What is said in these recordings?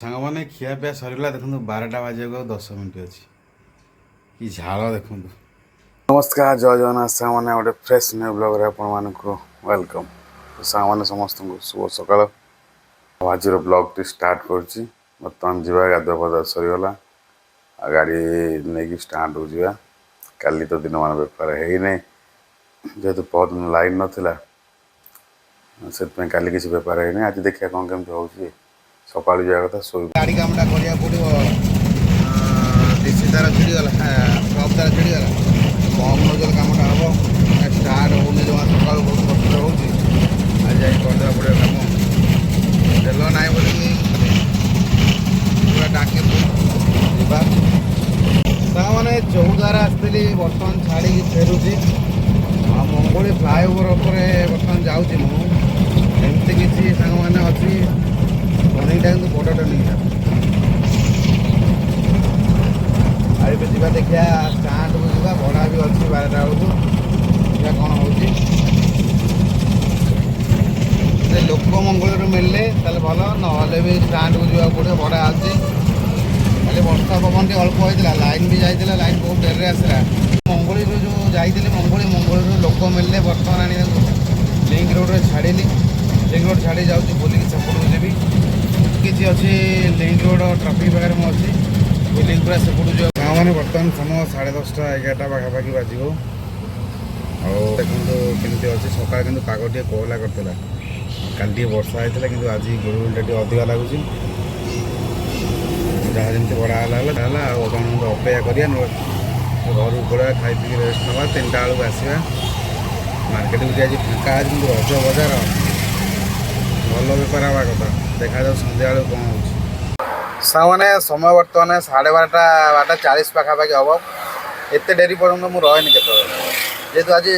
ସାଙ୍ଗମାନେ ଖିଆପିଆ ସରିଲା। ଦେଖନ୍ତୁ 12ଟା ବାଜିବାକୁ ଆଉ 10 ମିନିଟ୍ ଅଛି। କି ଝାଳ ଦେଖନ୍ତୁ। ନମସ୍କାର, ଜୟ ଜଗନ୍ନାଥ। ସାଙ୍ଗମାନେ ଗୋଟେ ଫ୍ରେଶ୍ ନ୍ୟୁ ବ୍ଲଗ୍ରେ ଆପଣମାନଙ୍କୁ ୱେଲକମ୍। ସାଙ୍ଗମାନେ ସମସ୍ତଙ୍କୁ ଶୁଭ ସକାଳ। ଆଜିର ବ୍ଲଗ୍ଟି ଷ୍ଟାର୍ଟ କରୁଛି। ବର୍ତ୍ତମାନ ଯିବା, ଗାଧୁଆ ପାଧୁଆ ସରିଗଲା, ଆଉ ଗାଡ଼ି ନେଇକି ଷ୍ଟାଣ୍ଡକୁ ଯିବା। କାଲି ତ ଦିନମାନ ବେପାର ହେଇନାହିଁ, ଯେହେତୁ ପରଦିନ ଲାଇନ୍ ନଥିଲା, ସେଥିପାଇଁ କାଲି କିଛି ବେପାର ହେଇନି। ଆଜି ଦେଖିବା କ'ଣ କେମିତି ହେଉଛି। ସକାଳୁ ଯିବା କଥା, ଶୋଇ ଗାଡ଼ି କାମଟା କରିବାକୁ ପଡ଼ିବ। ଡିସି ତାର ଛିଡ଼ିଗଲା, ସବ୍ ତାର ଛିଡ଼ିଗଲା, କମ୍ ନଜର କାମଟା ହେବ। ଷ୍ଟାର୍ଟ ହେଉନି ଜମା, ସକାଳୁ ବହୁତ କଷ୍ଟ ହେଉଛି। ଆଜି ଯାଇକି କରିଦେବାକୁ ପଡ଼ିବ କାମ। ତେଲ ନାହିଁ ବୋଲିକି ପୁରା ଟାଙ୍କି ଯିବା। ସାଙ୍ଗମାନେ ଚୌଦ୍ୱାର ଆସିଥିଲି, ବର୍ତ୍ତମାନ ଛାଡ଼ିକି ଫେରୁଛି। ଆଉ ମଙ୍ଗୁଳି ଫ୍ଲାଏଓଭର ଉପରେ ବର୍ତ୍ତମାନ ଯାଉଛି ମୁଁ। ଏମିତି କିଛି ସାଙ୍ଗମାନେ ଅଛି, ଟର୍ଣ୍ଣିଂଟା କିନ୍ତୁ ବଡ଼ ଟର୍ଣ୍ଣିଂଟା। ଆଉ ଏବେ ଯିବା, ଦେଖିବା ଷ୍ଟାଣ୍ଡକୁ ଯିବା। ଭଡ଼ା ବି ଅଛି 12ଟା ବେଳକୁ, ଦେଖିବା କ'ଣ ହେଉଛି। ଯଦି ଲୋକ ମଙ୍ଗୁଳିରୁ ମିଳିଲେ ତାହେଲେ ଭଲ, ନହେଲେ ବି ଷ୍ଟାଣ୍ଡକୁ ଯିବାକୁ ପଡ଼ିବ, ଭଡ଼ା ଅଛି। ଖାଲି ବର୍ଷା ପବନ ଟିକେ ଅଳ୍ପ ହେଇଥିଲା, ଲାଇନ୍ ବି ଯାଇଥିଲା, ଲାଇନ୍ ବହୁତ ଡେରିରେ ଆସିଲା। ମଙ୍ଗୁଳିରୁ ଯେଉଁ ଯାଇଥିଲି, ମଙ୍ଗୁଳିରୁ ଲୋକ ମିଳିଲେ ବର୍ତ୍ତମାନ ଆଣି ତାଙ୍କୁ ଲିଙ୍କ ରୋଡ଼ରେ ଛାଡ଼ିଲି। ଲିଙ୍କ ରୋଡ଼ ଛାଡ଼ି ଯାଉଛି, ବୁଲିକି ସେପଟକୁ ଯିବି। କିଛି ଅଛି ଲିଙ୍କ ରୋଡ଼ ଟ୍ରାଫିକ୍ ପାଖରେ ମୁଁ ଅଛି, ବୁଲିକି ପୁରା ସେପଟକୁ ଯିବ। ଗାଁମାନେ ବର୍ତ୍ତମାନ ସମୟ 10:30 11ଟା ପାଖାପାଖି ବାଜିବ। ଆଉ ଦେଖନ୍ତୁ କେମିତି ଅଛି। ସକାଳେ କିନ୍ତୁ ପାଗ ଟିକେ କୋହଲା କରିଥିଲା, କାଲି ଟିକେ ବର୍ଷା ହେଇଥିଲା, କିନ୍ତୁ ଆଜି ଗୁଳୁଗୁଳିଟା ଟିକେ ଅଧିକା ଲାଗୁଛି। ଯାହା ଯେମିତି ବଡ଼ା ହେଲା ଆଉ ଅଧଘଣ୍ଟା ଅପେକ୍ଷା କରିବା, ନହେଲେ ଘରକୁ ପଳେଇବା, ଖାଇ ପିଇକି ରେଷ୍ଟ ନେବା। 3ଟା ବେଳକୁ ଆସିବା। ମାର୍କେଟକୁ ଟିକେ ଆଜି ଫାଙ୍କା ଅଛି, କିନ୍ତୁ ରଜ ବଜାର ଭଲ ବେପାର ହେବା କଥା। ଦେଖାଯାଉ ସନ୍ଧ୍ୟାବେଳକୁ କ'ଣ ହେଉଛି। ସାଙ୍ଗମାନେ ସମୟ ବର୍ତ୍ତମାନ 12:30 ପାଖାପାଖି ହେବ। ଏତେ ଡେରି ପର୍ଯ୍ୟନ୍ତ ମୁଁ ରହେନି କେତେବେଳେ, ଯେହେତୁ ଆଜି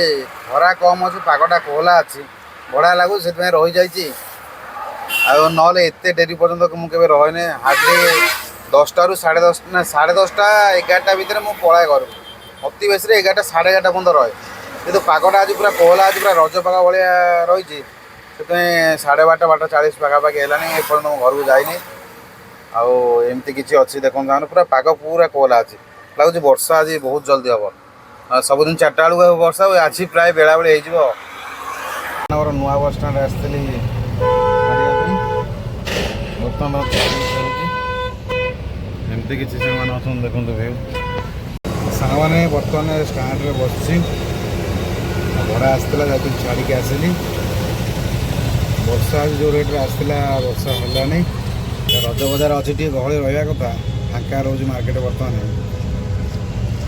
ଖରା କମ୍ ଅଛି, ପାଗଟା କୋହଲା ଅଛି, ବଢ଼ିଆ ଲାଗୁଛି, ସେଥିପାଇଁ ରହିଯାଇଛି। ଆଉ ନହେଲେ ଏତେ ଡେରି ପର୍ଯ୍ୟନ୍ତ ମୁଁ କେବେ ରହେନି। ହାର୍ଡ଼ଲି 10ଟାରୁ 10:30 ନା 10:30 11ଟା ଭିତରେ ମୁଁ ପଳାଏ ଘରକୁ। ଅତି ବେଶୀରେ 11ଟା 11:30 ପର୍ଯ୍ୟନ୍ତ ରହେ। କିନ୍ତୁ ପାଗଟା ଆଜି ପୁରା କୋହଲା ଅଛି, ପୁରା ରଜ ପାଗ ଭଳିଆ ରହିଛି, ସେଥିପାଇଁ 12:30 12:40 ପାଖାପାଖି ହେଲାଣି, ଏପର୍ଯ୍ୟନ୍ତ ମୁଁ ଘରକୁ ଯାଇନି। ଆଉ ଏମିତି କିଛି ଅଛି, ଦେଖନ୍ତୁ ଆମେ ପୁରା ପାଗ ପୁରା କୋହଲା ଅଛି, ଲାଗୁଛି ବର୍ଷା ଆଜି ବହୁତ ଜଲ୍ଦି ହେବ। ସବୁଦିନ 4ଟା ବେଳକୁ ବର୍ଷା ହୁଏ, ଆଜି ପ୍ରାୟ ବେଳାବେଳି ହେଇଯିବ। ଆମର ନୂଆ ବସ୍ ଷ୍ଟାଣ୍ଡ ଆସିଥିଲି ଛାଡ଼ିବା ପାଇଁ, ବର୍ତ୍ତମାନ ଫେରୁଛି। ଏମିତି କିଛି ସାଙ୍ଗମାନେ ଅଛନ୍ତି, ଦେଖନ୍ତୁ ଭାଇ। ସାଙ୍ଗମାନେ ବର୍ତ୍ତମାନ ଷ୍ଟାଣ୍ଡରେ ବସିଛି। ଭଡ଼ା ଆସିଥିଲା, ଯାହାକୁ ଛାଡ଼ିକି ଆସିଲି। ବର୍ଷା ଆଜି ଯେଉଁ ରେଟ୍ରେ ଆସିଥିଲା, ବର୍ଷା ହେଲାନି। ରଜ ବଜାର ଅଛି, ଟିକେ ଗହଳି ରହିବା କଥା, ଫାଙ୍କା ରହୁଛି ମାର୍କେଟ ବର୍ତ୍ତମାନ।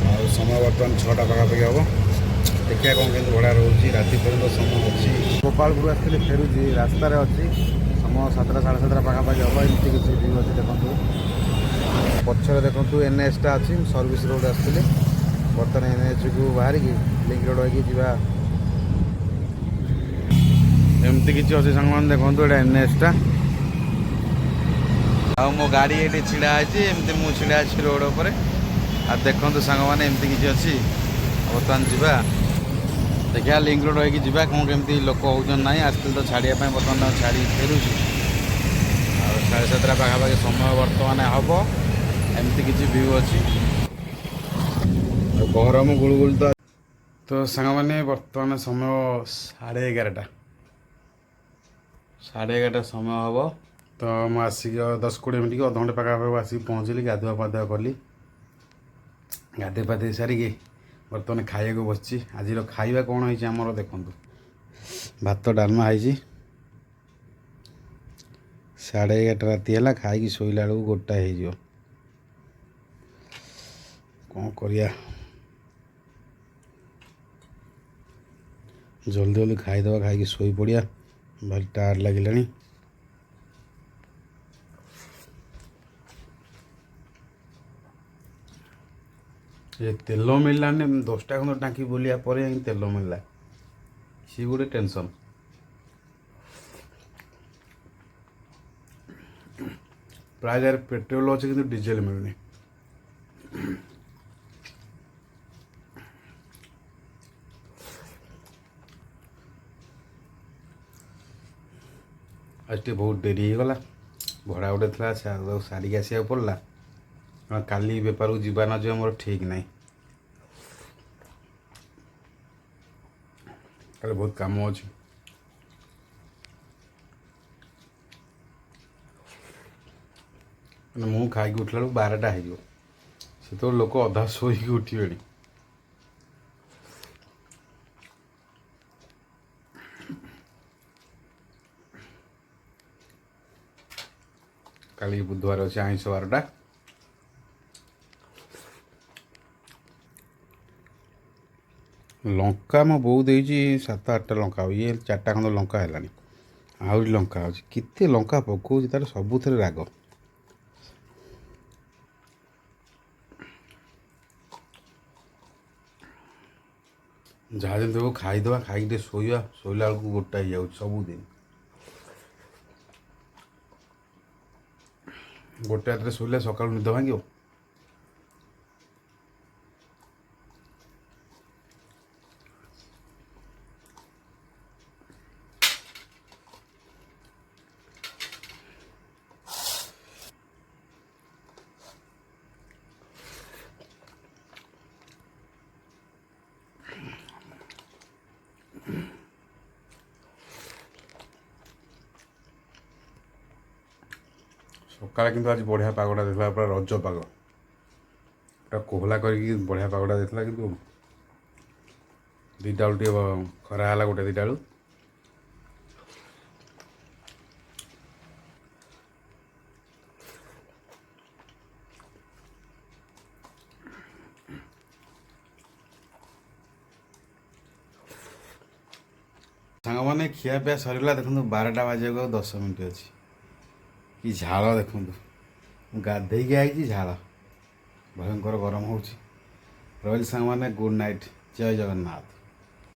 ଆଉ ସମୟ ବର୍ତ୍ତମାନ 6ଟା ପାଖାପାଖି ହେବ। ଦେଖିବା କ'ଣ କେମିତି ଭଡ଼ା ରହୁଛି, ରାତି ପର୍ଯ୍ୟନ୍ତ ସମୟ ଅଛି। ଗୋପାଳପୁର ଆସିଥିଲି, ଫେରୁଛି, ରାସ୍ତାରେ ଅଛି। ସମୟ 7ଟା 7:30 ପାଖାପାଖି ହେବ। ଏମିତି କିଛି ଭିଉ ଅଛି, ଦେଖନ୍ତୁ। ପଛରେ ଦେଖନ୍ତୁ NHଟା ଅଛି, ସର୍ଭିସ୍ ରୋଡ଼ ଆସିଥିଲି। ବର୍ତ୍ତମାନ NHକୁ ବାହାରିକି ଲିଙ୍କ ରୋଡ଼ ହେଇକି ଯିବା। ଏମିତି କିଛି ଅଛି ସାଙ୍ଗମାନେ, ଦେଖନ୍ତୁ ଏଇଟା NHଟା। ଆଉ ମୋ ଗାଡ଼ି ଏଠି ଛିଡ଼ା ହେଇଛି, ଏମିତି ମୁଁ ଛିଡ଼ା ଅଛି ରୋଡ଼ ଉପରେ। ଆଉ ଦେଖନ୍ତୁ ସାଙ୍ଗମାନେ, ଏମିତି କିଛି ଅଛି। ବର୍ତ୍ତମାନ ଯିବା, ଦେଖିବା ଲିଙ୍କ ରୋଡ଼ ହେଇକି ଯିବା, କ'ଣ କେମିତି ଲୋକ ହେଉଛନ୍ତି ନାହିଁ। ଆସିଥିଲି ତ ଛାଡ଼ିବା ପାଇଁ, ବର୍ତ୍ତମାନ ଛାଡ଼ିକି ଫେରୁଛି। ଆଉ 7:30 ପାଖାପାଖି ସମୟ ବର୍ତ୍ତମାନ ହେବ। ଏମିତି କିଛି ଭିଉ ଅଛି। ଆଉ ଗରମ ଗୁଳୁଗୁଳି ତ ସାଙ୍ଗମାନେ, ବର୍ତ୍ତମାନ ସମୟ 11:30 11:30 ସମୟ ହେବ। ତ ମୁଁ ଆସିକି 10-20 ମିନିଟ୍ କି ଅଧଘଣ୍ଟେ ପାଖାପାଖି ଆସିକି ପହଞ୍ଚିଲି। ଗାଧୁଆ ପାଧୁଆ କଲି, ଗାଧୋଇ ପାଧୋଇ ସାରିକି ବର୍ତ୍ତମାନ ଖାଇବାକୁ ବସିଛି। ଆଜିର ଖାଇବା କ'ଣ ହେଇଛି ଆମର ଦେଖନ୍ତୁ। ଭାତ ଡାଲମା ହେଇଛି। 11:30 ରାତି ହେଲା, ଖାଇକି ଶୋଇଲା ବେଳକୁ 1ଟା ହେଇଯିବ। କ'ଣ କରିବା, ଜଲ୍ଦି ଜଲ୍ଦି ଖାଇଦେବା, ଖାଇକି ଶୋଇପଡ଼ିବା, ଭାରି ଟାୟାର୍ଡ଼ ଲାଗିଲାଣି। ଏ ତେଲ ମିଳିଲାନି, 10ଟା ଖଣ୍ଡ ଟାଙ୍କି ବୁଲିବା ପରେ ହିଁ ତେଲ ମିଳିଲା, ସିଏ ଗୋଟେ ଟେନସନ୍। ପ୍ରାୟ ଜାଗାରେ ପେଟ୍ରୋଲ ଅଛି, କିନ୍ତୁ ଡିଜେଲ ମିଳୁନି। ଆଜି ଟିକେ ବହୁତ ଡେରି ହେଇଗଲା, ଭଡ଼ା ଗୋଟେ ଥିଲା ସାରିକି ଆସିବାକୁ ପଡ଼ିଲା। କାଲି ବେପାରକୁ ଯିବା ନ ଯିବା ମୋର ଠିକ୍ ନାହିଁ। କାଲି ବହୁତ କାମ ଅଛି। ମାନେ ମୁଁ ଖାଇକି ଉଠିଲା ବେଳକୁ 12ଟା ହେଇଯିବ। ସେତେବେଳେ ଲୋକ ଅଧା ଶୋଇକି ଉଠିବେଣି। କାଲି ବୁଧବାର ଅଛି, ଆଇଁଷ ବାରଟା। ଲଙ୍କା ମୋ ବୋଉ ଦେଇଛି 7-8ଟା ଲଙ୍କା। ଇଏ 4ଟା ଖଣ୍ଡ ଲଙ୍କା ହେଲାଣି, ଆହୁରି ଲଙ୍କା ଅଛି। କେତେ ଲଙ୍କା ପକଉଛି, ତାର ସବୁଥିରେ ରାଗ। ଯାହା ଯେମିତି ହବ ଖାଇଦେବା, ଖାଇକି ଟିକେ ଶୋଇବା। ଶୋଇଲା ବେଳକୁ 1ଟା ହେଇଯାଉଛି ସବୁଦିନ। 1ଟା ରାତିରେ ଶୋଇଲେ ସକାଳୁ ନିଦ ଭାଙ୍ଗିବ। ସକାଳେ କିନ୍ତୁ ଆଜି ବଢ଼ିଆ ପାଗଟା ଦେଇଥିଲା, ପୁରା ରଜ ପାଗ। ପୁରା କୋହଲା କରିକି ବଢ଼ିଆ ପାଗଟା ଦେଇଥିଲା। କିନ୍ତୁ 2ଟା ବେଳୁ ଟିକେ ଖରା ହେଲା, 1-2ଟା ବେଳୁ। ସାଙ୍ଗମାନେ ଖିଆପିଆ ସରିଲା। ଦେଖନ୍ତୁ 12ଟା ବାଜିବାକୁ ଆଉ 10 ମିନିଟ୍ ଅଛି। କି ଝାଳ ଦେଖନ୍ତୁ, ମୁଁ ଗାଧେଇକି ଆଇଛି, ଝାଳ। ଭୟଙ୍କର ଗରମ ହେଉଛି। ରହିଲି ସାଙ୍ଗମାନେ, ଗୁଡ୍ ନାଇଟ୍, ଜୟ ଜଗନ୍ନାଥ।